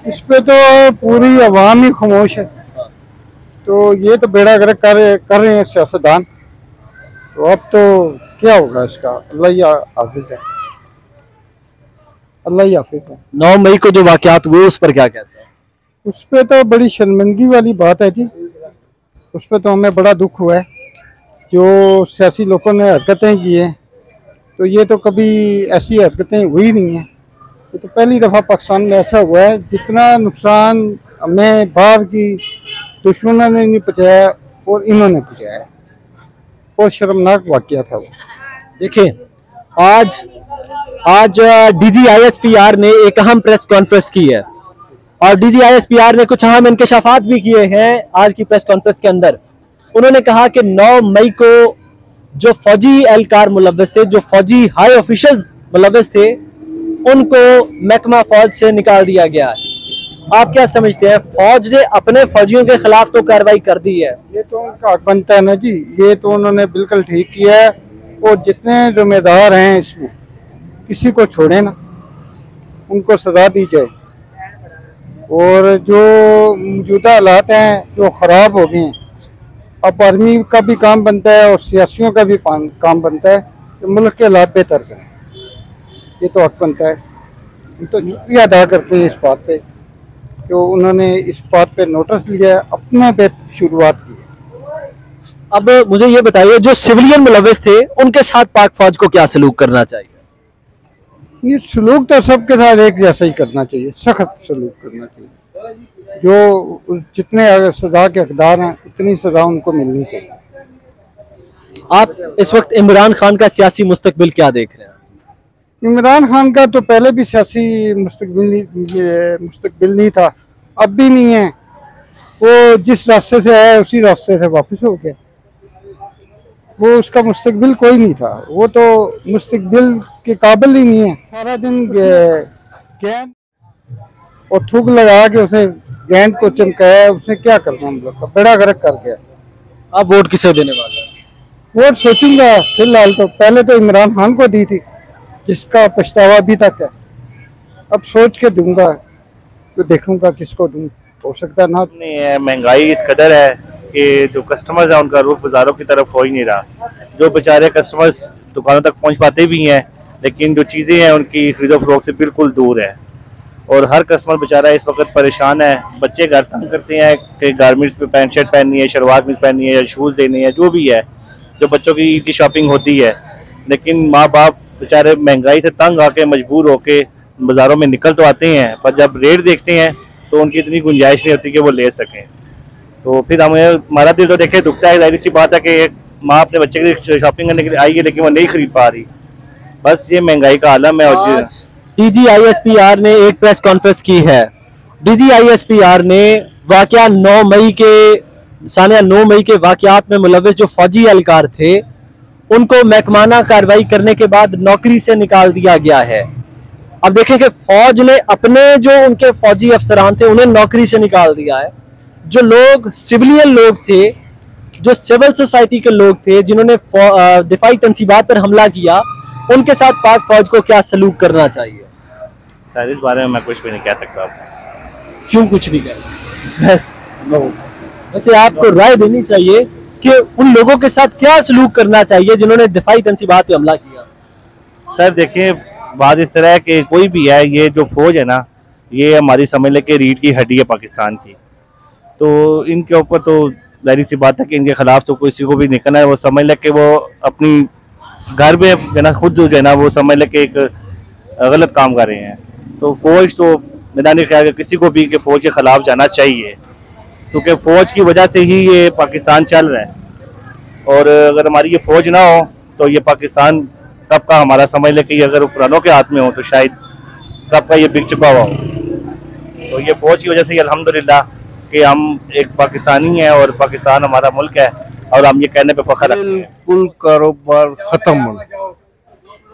इस पे तो पूरी अवाम ही खामोश है। तो ये तो बेड़ा गर्क कर रहे हैं सियासतदान। तो अब तो क्या होगा इसका, अल्लाह ही हाफिज है, अल्लाह ही हाफिज है। 9 मई को जो वाकयात हुए उस पर क्या कहते हैं? उस पे तो बड़ी शर्मिंदगी वाली बात है जी। उस पे तो हमें बड़ा दुख हुआ है जो सियासी लोगों ने हरकतें की हैं। तो ये तो कभी ऐसी हरकतें हुई नहीं हैं। ये तो पहली दफ़ा पाकिस्तान में ऐसा हुआ है। जितना नुकसान हमें बाहर की दुश्मनों ने नहीं पहुँचाया और इन्होंने पहुँचाया है। बहुत शर्मनाक वाकया था वो। देखिए, आज आज DGISPR ने एक अहम प्रेस कॉन्फ्रेंस की है और DGISPR ने कुछ अहम इंकशाफात भी किए हैं आज की प्रेस कॉन्फ्रेंस के अंदर। उन्होंने कहा कि 9 मई को जो फौजी एहलकार मुलव्वस थे, जो फौजी हाई ऑफिशियल्स मुलव्वस थे, उनको महकमा फौज से निकाल दिया गया है। आप क्या समझते हैं? फौज ने अपने फौजियों के खिलाफ तो कार्रवाई कर दी है। ये तो उनका हक बनता है ना जी। ये तो उन्होंने बिल्कुल ठीक किया है। और जितने जिम्मेदार हैं इसमें, किसी को छोड़े ना, उनको सजा दी जाए। और जो मौजूदा हालात हैं जो ख़राब हो गए हैं, अब आर्मी का भी काम बनता है और सियासियों का भी काम बनता है कि मुल्क के हालात बेहतर करें। ये तो हक बनता है। हम तो शुक्रिया अदा करते हैं इस बात पे कि उन्होंने इस बात पे नोटिस लिया, अपना बेहतर शुरुआत की। अब मुझे ये बताइए, जो सिविलियन मुलव्वस थे उनके साथ पाक फौज को क्या सलूक करना चाहिए? ये सलूक तो सबके साथ एक जैसा ही करना चाहिए, सख्त सलूक करना चाहिए। जो जितने सजा के हकदार हैं उतनी सजा उनको मिलनी चाहिए। आप इस वक्त इमरान खान का सियासी मुस्तकबिल क्या देख रहे हैं? इमरान खान का तो पहले भी सियासी मुस्तकबिल नहीं था, अब भी नहीं है। वो जिस रास्ते से आया उसी रास्ते से वापस हो गया। वो उसका मुस्तकबिल कोई नहीं था। वो तो मुस्तकबिल के काबिल ही नहीं है। सारा दिन गेंद और थूक लगा के उसे गेंद को चमकाया। उसने क्या करना, हम लोग का बेड़ा गर्क कर गया। आप वोट किसे देने वाले हैं? वोट सोचूंगा। फिलहाल तो पहले तो इमरान खान को दी थी, जिसका पछतावा अभी तक है। अब सोच के दूंगा तो देखूंगा किसको दूं। हो सकता ना नहीं है। महंगाई इस कदर है कि जो कस्टमर्स है उनका रुख बाजारों की तरफ हो ही नहीं रहा। जो बेचारे कस्टमर्स दुकानों तक पहुंच पाते भी हैं, लेकिन जो चीज़ें हैं उनकी खरीदो फरोख्त से बिल्कुल दूर है। और हर कस्टमर बेचारा इस वक्त परेशान है। बच्चे घर तंग करते हैं कि गारमेंट्स पे पैंट शर्ट पहननी है, शलवार कमीज पहननी है या शूज़ देने हैं, जो भी है, जो बच्चों की ईद की शॉपिंग होती है। लेकिन माँ बाप बेचारे महंगाई से तंग आके मजबूर होके बाज़ारों में निकल तो आते हैं, पर जब रेट देखते हैं तो उनकी इतनी गुंजाइश नहीं होती कि वो ले सकें। तो फिर हमें, हमारा दिल तो देखे दुखता है। जाहिर सी बात है कि एक माँ अपने बच्चे के लिए शॉपिंग करने के लिए आई है लेकिन वो नहीं खरीद पा रही। बस ये महंगाई का आलम है। और DGISPR ने एक प्रेस कॉन्फ्रेंस की है। DGISPR ने वाकया 9 मई के सानिया 9 मई के वाकयात में मुलव्वस जो फौजी एहलकार थे उनको महकमाना कार्रवाई करने के बाद नौकरी से निकाल दिया गया है। अब देखें कि फौज ने अपने जो उनके फौजी अफसरान थे उन्हें नौकरी से निकाल दिया है। जो लोग सिविलियन लोग थे, जो सिविल सोसाइटी के लोग थे, जिन्होंने दिफाई तंसीबात पर हमला किया, उनके साथ पाक फौज को क्या सलूक करना चाहिए? सर इस बारे में मैं कुछ भी नहीं कह सकता। क्यों कुछ नहीं कह सकते? बस वैसे आपको राय देनी चाहिए कि उन लोगों के साथ क्या सलूक करना चाहिए जिन्होंने दिफाई तंसीबात पे हमला किया। सर देखिए, बात इस तरह है कि कोई भी है, ये जो फौज है ना, ये हमारी समझ लें कि रीढ़ की हड्डी है पाकिस्तान की। तो इनके ऊपर तो जाहिर सी बात है कि इनके खिलाफ तो किसी को भी निकलना है। वो समझ ले कि वो अपनी घर में जो है ना, खुद जो है ना, वो समझ ले कि एक गलत काम कर रहे हैं। तो फौज तो मेरा नहीं ख्याल कि किसी को भी कि फौज के खिलाफ जाना चाहिए, क्योंकि फौज की वजह से ही ये पाकिस्तान चल रहा है। और अगर हमारी ये फौज ना हो तो ये पाकिस्तान कब का, हमारा समझ ले कि अगर पुरानों के हाथ में हो तो शायद कब का ये बिक चुका हुआ हो। तो ये फौज की वजह से अल्हम्दुलिल्लाह कि हम एक पाकिस्तानी हैं और पाकिस्तान हमारा मुल्क है और हम ये कहने पे फख्र रखते हैं। बिल्कुल कारोबार खत्म,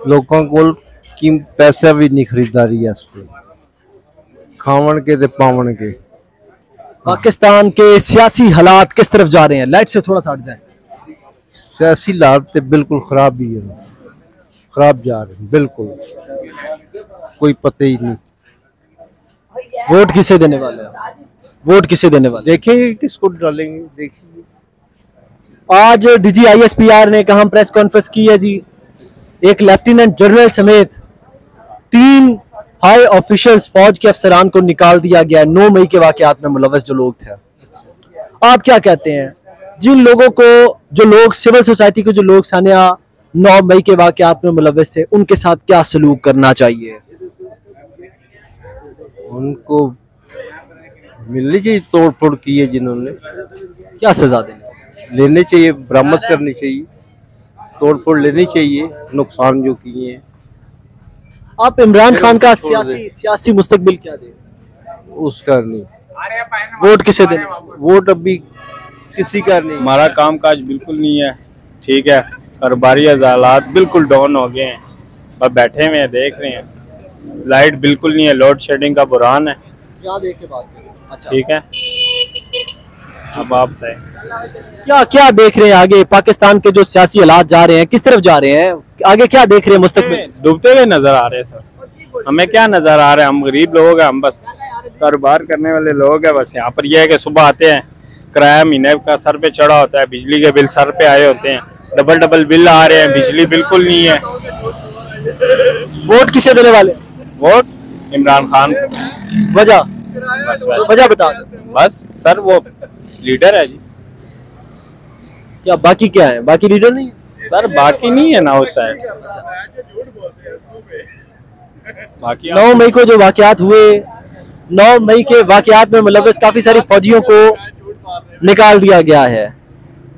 लोगों को की पैसा भी नहीं खरीदारी है, खावन के ते पावन के। पाकिस्तान के सियासी हालात किस तरफ जा रहे हैं? लाइट से थोड़ा सा हट जाए। सियासी हालात ते बिल्कुल खराब ही है, खराब जा रहे हैं, बिल्कुल कोई पता ही नहीं। वोट किसे देने वाले हैं? वोट किसे देने वाले? देखेंगे किसको डालेंगे, देखिए। आज DGISPR ने कहा प्रेस कॉन्फ्रेंस की है जी। एक लेफ्टिनेंट जनरल समेत 3 हाई ऑफिशियल्स फौज के अफसरान को निकाल दिया गया है 9 मई के वाकयात में मुलव्वस जो लोग थे। आप क्या कहते हैं, जिन लोगों को, जो लोग सिविल सोसाइटी के जो लोग सानिया 9 मई के वाकयात में मुलव्वस थे, उनके साथ क्या सलूक करना चाहिए? उनको मिलनी चाहिए, तोड़ फोड़ की है जिन्होंने, क्या सजा देनी? लेने चाहिए, बरामद करनी चाहिए, तोड़ फोड़ लेनी चाहिए, नुकसान जो किए हैं। आप इमरान खान का सियासी मुस्तकबिल क्या दे? उसका नहीं, वोट किसे देने? वोट अभी किसी का नहीं। हमारा काम काज बिल्कुल नहीं है, ठीक है, और बारिश हालात बिल्कुल डाउन हो गए हैं। अब बैठे हुए हैं, देख रहे हैं, लाइट बिल्कुल नहीं है, लोड शेडिंग का बुरान है। क्या देख के बात करें? अच्छा, ठीक है, अब आप बताएं। क्या क्या देख रहे हैं आगे? पाकिस्तान के जो सियासी हालात जा रहे हैं, किस तरफ जा रहे हैं? आगे क्या देख रहे हैं मुस्तकबिल? डूबते हुए नजर आ रहे हैं सर। हमें क्या नजर आ रहा है, हम गरीब लोग हैं, हम बस कारोबार करने वाले लोग हैं। बस यहाँ पर यह है कि सुबह आते हैं, किराया महीने का सर पे चढ़ा होता है, बिजली के बिल सर पे आए होते हैं, डबल बिल आ रहे हैं, बिजली बिल्कुल नहीं है। वोट किसे देने वाले? वोट इमरान खान को। वजह? बस वजह बता। बस सर, वो लीडर है जी। क्या बाकी क्या है? बाकी लीडर नहीं? सर बाकी नहीं है ना उस साइड से। बाकी 9 मई को जो वाकयात हुए, 9 मई के वाकयात में मुलव्वस काफी सारी फौजियों को निकाल दिया गया है,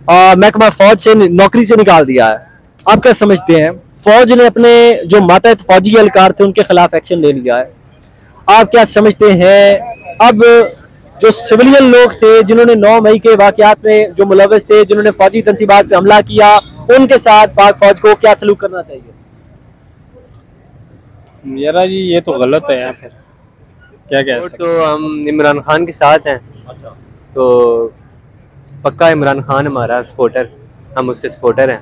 महकमा फौज से नौकरी से निकाल दिया है। आप क्या समझते हैं, फौज ने अपने जो मातहत फौजी एहलकार थे उनके खिलाफ एक्शन ले लिया है, आप क्या समझते हैं अब जो सिविलियन लोग थे जिन्होंने 9 मई के वाकयात में जो मुलव्वस थे, जिन्होंने फौजी तंसीबात पे हमला किया, उनके साथ पाक फौज को क्या सलूक करना चाहिए? मेरा जी ये तो गलत है यार, फिर क्या कह सकते। तो हम इमरान खान के साथ हैं। अच्छा, तो पक्का इमरान खान हमारा सपोर्टर, हम उसके सपोर्टर हैं।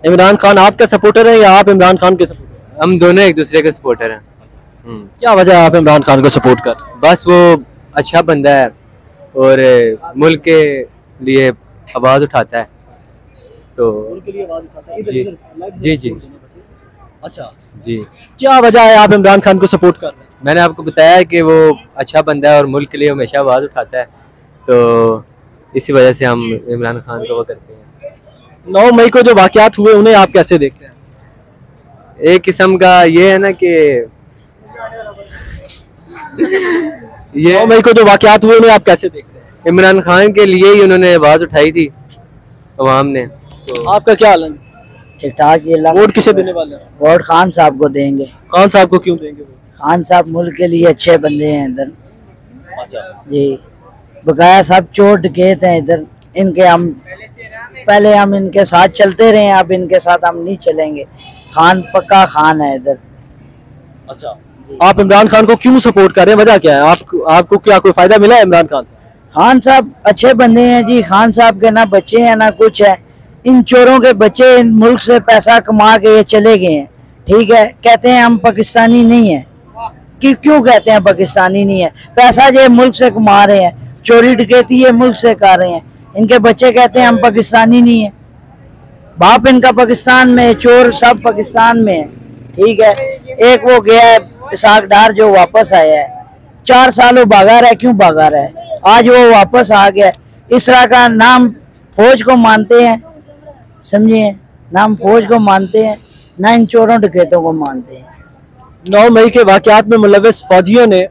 इमरान खान आपका सपोर्टर है या आप इमरान खान के सपोर्टर? हम दोनों एक दूसरे के सपोर्टर हैं। क्या वजह है आप इमरान खान को सपोर्ट कर? बस वो अच्छा बंदा है और मुल्क के लिए आवाज़ उठाता है। तो जी जी जी अच्छा जी, क्या वजह है आप इमरान खान को सपोर्ट कर रहे हैं? मैंने आपको बताया कि वो अच्छा बंदा है और मुल्क के लिए हमेशा आवाज़ उठाता है, तो इसी वजह से हम इमरान खान को वो करते हैं। 9 मई को जो वाकयात हुए उन्हें आप कैसे देखते हैं? एक किस्म का ये है ना कि ये 9 मई को जो वाकयात हुए उन्हें आप कैसे देखते हैं? इमरान खान के लिए ही उन्होंने आवाज़ उठाई थी अवाम ने। तो आपका क्या हाल है? ठीक ठाक। ये वोट किसे देने वाले हैं? वोट खान साहब को देंगे। खान साहब को क्यों देंगे? खान साहब मुल्क के लिए अच्छे बंदे हैं इधर। अच्छा, जी, बकाया सब चोर डकैत हैं इधर। इनके हम पहले हम इनके साथ चलते रहे, अब इनके साथ हम नहीं चलेंगे। खान पक्का खान है इधर। अच्छा, आप इमरान खान को क्यों सपोर्ट कर रहे हैं? वजह क्या है? आपको क्या कोई फायदा मिला है इमरान खान से? खान साहब अच्छे बंदे हैं जी। खान साहब के ना बच्चे हैं ना कुछ है। इन चोरों के बच्चे इन मुल्क से पैसा कमा के ये चले गए हैं। ठीक है, कहते हैं हम पाकिस्तानी नहीं है। कि क्यों कहते हैं पाकिस्तानी नहीं है? पैसा ये मुल्क से कमा रहे हैं, चोरी डकैती ये मुल्क से कर रहे हैं। इनके बच्चे कहते हैं हम पाकिस्तानी नहीं है। बाप इनका पाकिस्तान में है, चोर सब पाकिस्तान में है। ठीक है, एक वो गया है इसाक डार जो वापस आया है, 4 साल वो भागा रहा है। क्यों भागा रहा है? आज वो वापस आ गया। इस तरह का नाम फौज को मानते हैं, समझिए, नाम फौज को मानते हैं, ना इन चोरों डकैतों को मानते हैं। 9 मई के वाकयात में मुलव्वस फौजियों ने,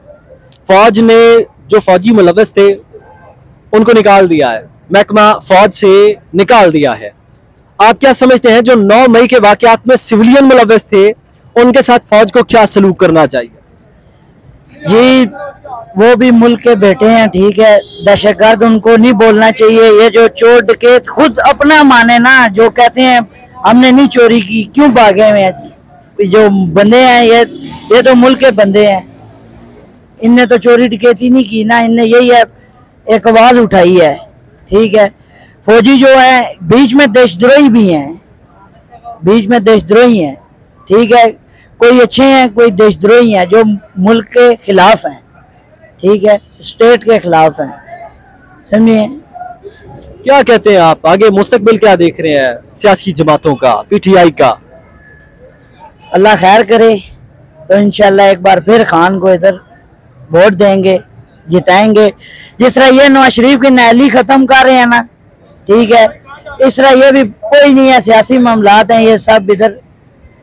फौज ने जो फौजी मुलव्वस थे उनको निकाल दिया है, महकमा फौज से निकाल दिया है। आप क्या समझते हैं जो 9 मई के वाकयात में सिविलियन मुलव्वस थे उनके साथ फौज को क्या सलूक करना चाहिए? जी, वो भी मुल्क के बेटे हैं। ठीक है, दहशतगर्द उनको नहीं बोलना चाहिए। ये जो चोर डकैत खुद अपना माने ना, जो कहते हैं हमने नहीं चोरी की, क्यों भागे हुए हैं? जो बंदे हैं ये तो मुल्क के बंदे हैं। इनने तो चोरी डकैती नहीं की ना, इनने यही है एक आवाज उठाई है। ठीक है, फौजी जो है बीच में देशद्रोही भी हैं, बीच में देशद्रोही हैं। ठीक है, कोई अच्छे हैं कोई देशद्रोही हैं जो मुल्क के खिलाफ हैं। ठीक है, स्टेट के खिलाफ हैं, समझिए। क्या कहते हैं आप, आगे मुस्तकबिल क्या देख रहे हैं सियासी जमातों का, पीटीआई का? अल्लाह खैर करे तो इंशाल्लाह एक बार फिर खान को इधर वोट देंगे, जिताएंगे। जिस तरह ये नवाज शरीफ की नाअहली खत्म कर रहे हैं ना, ठीक है, इस तरह ये भी कोई नहीं है, सियासी मामलात हैं, ये सब इधर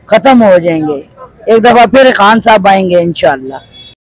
खत्म हो जाएंगे। एक दफा फिर खान साहब आएंगे इंशाल्लाह।